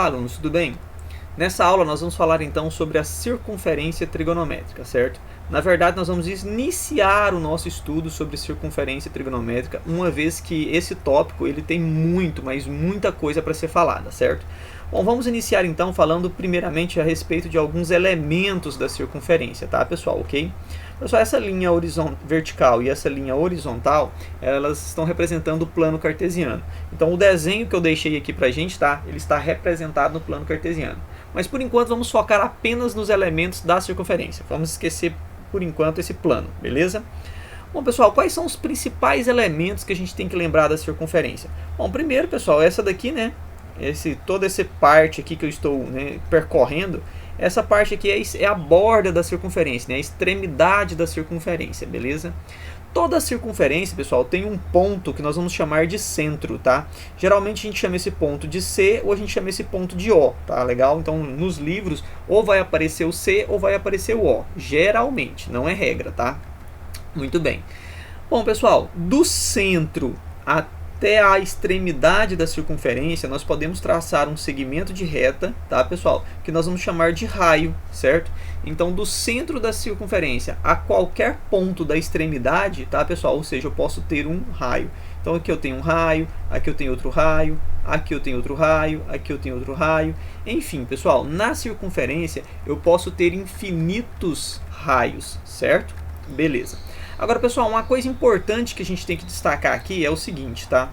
Olá, alunos, tudo bem? Nessa aula nós vamos falar então sobre a circunferência trigonométrica, certo? Na verdade, nós vamos iniciar o nosso estudo sobre circunferência trigonométrica, uma vez que esse tópico ele tem muito, mas muita coisa para ser falada, certo? Bom, vamos iniciar então falando primeiramente a respeito de alguns elementos da circunferência, tá, pessoal? Ok? Pessoal, essa linha vertical e essa linha horizontal, elas estão representando o plano cartesiano. Então, o desenho que eu deixei aqui pra gente, tá? Ele está representado no plano cartesiano. Mas, por enquanto, vamos focar apenas nos elementos da circunferência. Vamos esquecer, por enquanto, esse plano, beleza? Bom, pessoal, quais são os principais elementos que a gente tem que lembrar da circunferência? Bom, primeiro, pessoal, essa daqui, né? Toda essa parte aqui que eu estou, né, percorrendo, essa parte aqui é a borda da circunferência, né, a extremidade da circunferência, beleza? Toda a circunferência, pessoal, tem um ponto que nós vamos chamar de centro, tá? Geralmente a gente chama esse ponto de C ou a gente chama esse ponto de O, tá? Legal? Então, nos livros, ou vai aparecer o C ou vai aparecer o O. Geralmente, não é regra, tá? Muito bem. Bom, pessoal, do centro até a extremidade da circunferência, nós podemos traçar um segmento de reta, tá, pessoal? Que nós vamos chamar de raio, certo? Então, do centro da circunferência a qualquer ponto da extremidade, tá, pessoal? Ou seja, eu posso ter um raio. Então, aqui eu tenho um raio, aqui eu tenho outro raio, aqui eu tenho outro raio, aqui eu tenho outro raio. Enfim, pessoal, na circunferência eu posso ter infinitos raios, certo? Beleza. Agora, pessoal, uma coisa importante que a gente tem que destacar aqui é o seguinte, tá?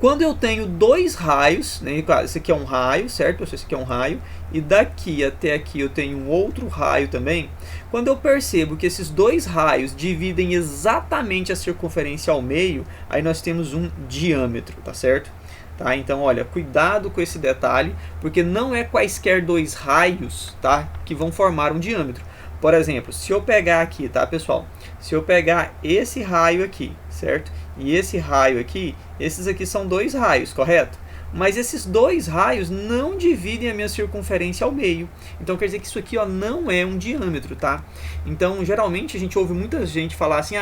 Quando eu tenho dois raios, né, esse aqui é um raio, certo? Esse aqui é um raio, e daqui até aqui eu tenho um outro raio também. Quando eu percebo que esses dois raios dividem exatamente a circunferência ao meio, aí nós temos um diâmetro, tá certo? Tá? Então, olha, cuidado com esse detalhe, porque não é quaisquer dois raios, tá, que vão formar um diâmetro. Por exemplo, se eu pegar aqui, tá, pessoal? Se eu pegar esse raio aqui, certo? E esse raio aqui, esses aqui são dois raios, correto? Mas esses dois raios não dividem a minha circunferência ao meio. Então, quer dizer que isso aqui, ó, não é um diâmetro, tá? Então, geralmente, a gente ouve muita gente falar assim,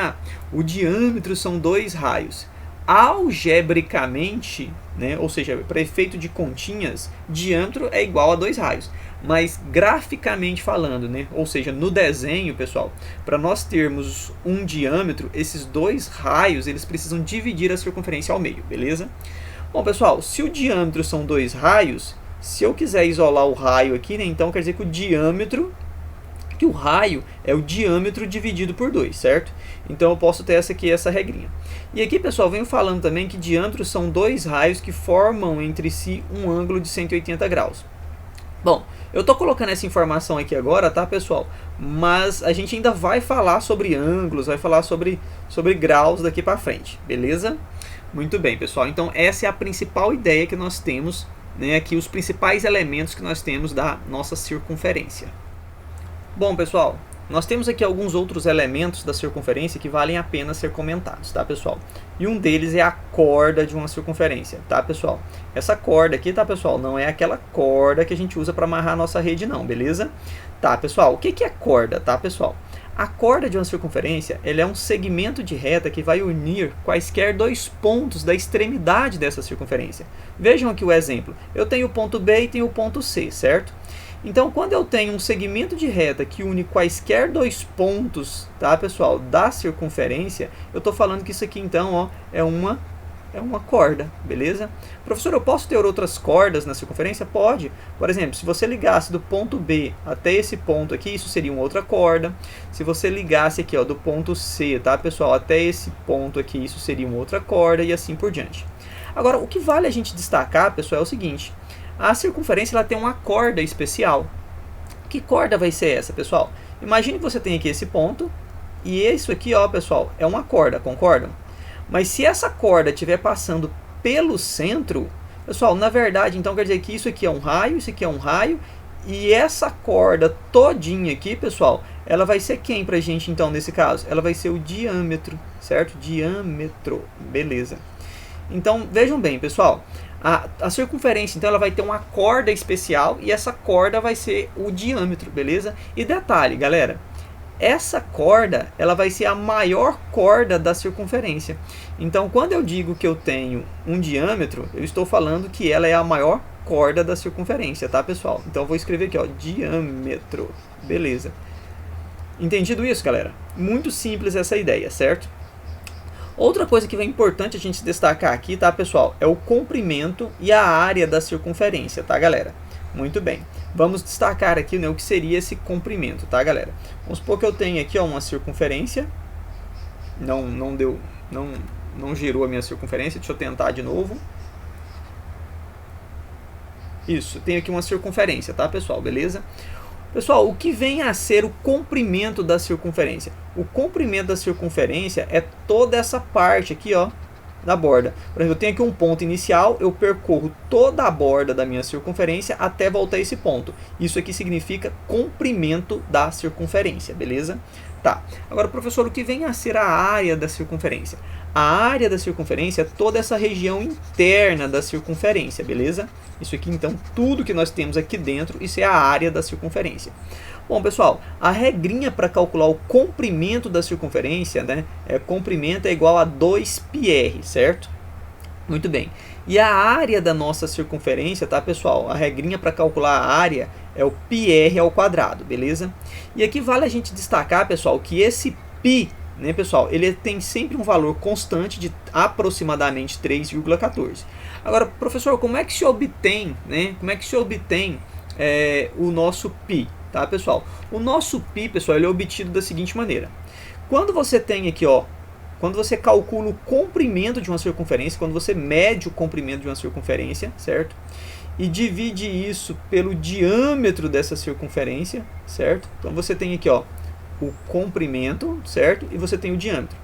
o diâmetro são dois raios. Algebricamente, né, ou seja, para efeito de continhas, diâmetro é igual a dois raios. Mas graficamente falando, né, ou seja, no desenho, pessoal, para nós termos um diâmetro, esses dois raios eles precisam dividir a circunferência ao meio, beleza? Bom, pessoal, se o diâmetro são dois raios, se eu quiser isolar o raio aqui, né, então quer dizer que o raio é o diâmetro dividido por 2, certo? Então eu posso ter essa regrinha. E aqui, pessoal, venho falando também que diâmetros são dois raios que formam entre si um ângulo de 180 graus. Bom, eu estou colocando essa informação aqui agora, tá, pessoal? Mas a gente ainda vai falar sobre ângulos, vai falar sobre graus daqui para frente, beleza? Muito bem, pessoal. Então essa é a principal ideia que nós temos, né, aqui, os principais elementos que nós temos da nossa circunferência. Bom, pessoal, nós temos aqui alguns outros elementos da circunferência que valem a pena ser comentados, tá, pessoal? E um deles é a corda de uma circunferência, tá, pessoal? Essa corda aqui, tá, pessoal, não é aquela corda que a gente usa para amarrar a nossa rede, não, beleza? Tá, pessoal, o que é corda, tá, pessoal? A corda de uma circunferência, ela é um segmento de reta que vai unir quaisquer dois pontos da extremidade dessa circunferência. Vejam aqui o exemplo. Eu tenho o ponto B e tenho o ponto C, certo? Então, quando eu tenho um segmento de reta que une quaisquer dois pontos, tá, pessoal, da circunferência, eu estou falando que isso aqui, então, ó, é uma corda, beleza? Professor, eu posso ter outras cordas na circunferência? Pode. Por exemplo, se você ligasse do ponto B até esse ponto aqui, isso seria uma outra corda. Se você ligasse aqui, ó, do ponto C, tá, pessoal, até esse ponto aqui, isso seria uma outra corda e assim por diante. Agora, o que vale a gente destacar, pessoal, é o seguinte. A circunferência ela tem uma corda especial. Que corda vai ser essa, pessoal? Imagine que você tem aqui esse ponto e isso aqui, ó, pessoal, é uma corda, concordam? Mas se essa corda estiver passando pelo centro, pessoal, na verdade, então quer dizer que isso aqui é um raio, isso aqui é um raio, e essa corda todinha aqui, pessoal, ela vai ser quem pra gente, então, nesse caso? Ela vai ser o diâmetro, certo? Diâmetro, beleza. Então, vejam bem, pessoal, a circunferência, então, ela vai ter uma corda especial e essa corda vai ser o diâmetro, beleza? E detalhe, galera, essa corda ela vai ser a maior corda da circunferência. Então, quando eu digo que eu tenho um diâmetro, eu estou falando que ela é a maior corda da circunferência, tá, pessoal? Então eu vou escrever aqui, ó, diâmetro. Beleza. Entendido isso, galera? Muito simples essa ideia, certo? Outra coisa que é importante a gente destacar aqui, tá, pessoal, é o comprimento e a área da circunferência, tá, galera? Muito bem. Vamos destacar aqui, né, o que seria esse comprimento, tá, galera? Vamos supor que eu tenho aqui, ó, uma circunferência. Não girou a minha circunferência. Deixa eu tentar de novo. Isso, tenho aqui uma circunferência, tá, pessoal? Beleza? Pessoal, o que vem a ser o comprimento da circunferência? O comprimento da circunferência é toda essa parte aqui, ó, da borda. Por exemplo, eu tenho aqui um ponto inicial, eu percorro toda a borda da minha circunferência até voltar a esse ponto. Isso aqui significa comprimento da circunferência, beleza? Tá. Agora, professor, o que vem a ser a área da circunferência? A área da circunferência é toda essa região interna da circunferência, beleza? Isso aqui, então, tudo que nós temos aqui dentro, isso é a área da circunferência. Bom, pessoal, a regrinha para calcular o comprimento da circunferência, né? Comprimento é igual a 2πr, certo? Muito bem. E a área da nossa circunferência, tá, pessoal? A regrinha para calcular a área é o πr ao quadrado, beleza? E aqui vale a gente destacar, pessoal, que esse π, né, pessoal, ele tem sempre um valor constante de aproximadamente 3,14. Agora, professor, como é que se obtém, né? Como é que se obtém o nosso π, tá, pessoal? O nosso π, pessoal, ele é obtido da seguinte maneira. Quando você tem aqui, ó, quando você calcula o comprimento de uma circunferência, quando você mede o comprimento de uma circunferência, certo? E divide isso pelo diâmetro dessa circunferência, certo? Então você tem aqui, ó, o comprimento, certo? E você tem o diâmetro.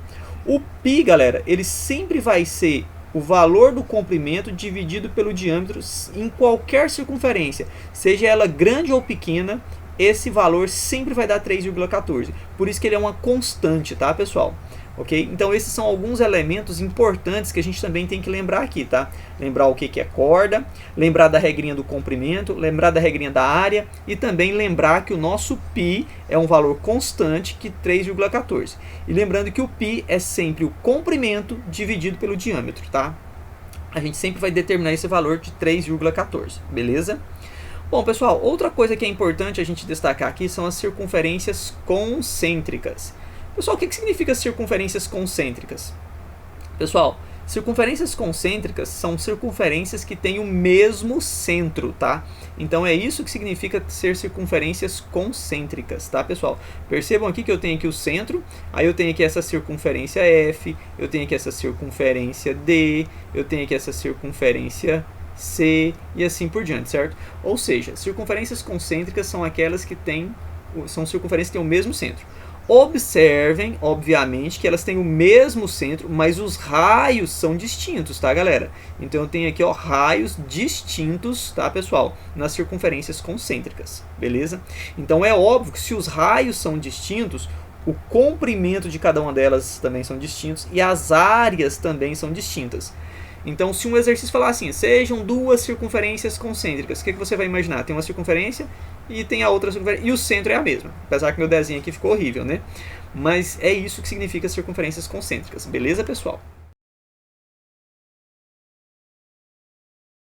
O π, galera, ele sempre vai ser o valor do comprimento dividido pelo diâmetro em qualquer circunferência, seja ela grande ou pequena, esse valor sempre vai dar 3,14. Por isso que ele é uma constante, tá, pessoal? Ok? Então esses são alguns elementos importantes que a gente também tem que lembrar aqui, tá? Lembrar o que é corda, lembrar da regrinha do comprimento, lembrar da regrinha da área e também lembrar que o nosso π é um valor constante que 3,14. E lembrando que o π é sempre o comprimento dividido pelo diâmetro, tá? A gente sempre vai determinar esse valor de 3,14, beleza? Bom, pessoal, outra coisa que é importante a gente destacar aqui são as circunferências concêntricas. Pessoal, o que significa circunferências concêntricas? Pessoal, circunferências concêntricas são circunferências que têm o mesmo centro, tá? Então é isso que significa ser circunferências concêntricas, tá, pessoal? Percebam aqui que eu tenho aqui o centro, aí eu tenho aqui essa circunferência F, eu tenho aqui essa circunferência D, eu tenho aqui essa circunferência C e assim por diante, certo? Ou seja, circunferências concêntricas são aquelas que são circunferências que têm o mesmo centro. Observem, obviamente, que elas têm o mesmo centro, mas os raios são distintos, tá, galera? Então eu tenho aqui, ó, raios distintos, tá, pessoal, nas circunferências concêntricas, beleza? Então é óbvio que se os raios são distintos, o comprimento de cada uma delas também são distintos e as áreas também são distintas. Então, se um exercício falar assim, sejam duas circunferências concêntricas, o que você vai imaginar? Tem uma circunferência e tem a outra circunferência, e o centro é a mesma. Apesar que meu desenho aqui ficou horrível, né? Mas é isso que significa circunferências concêntricas. Beleza, pessoal?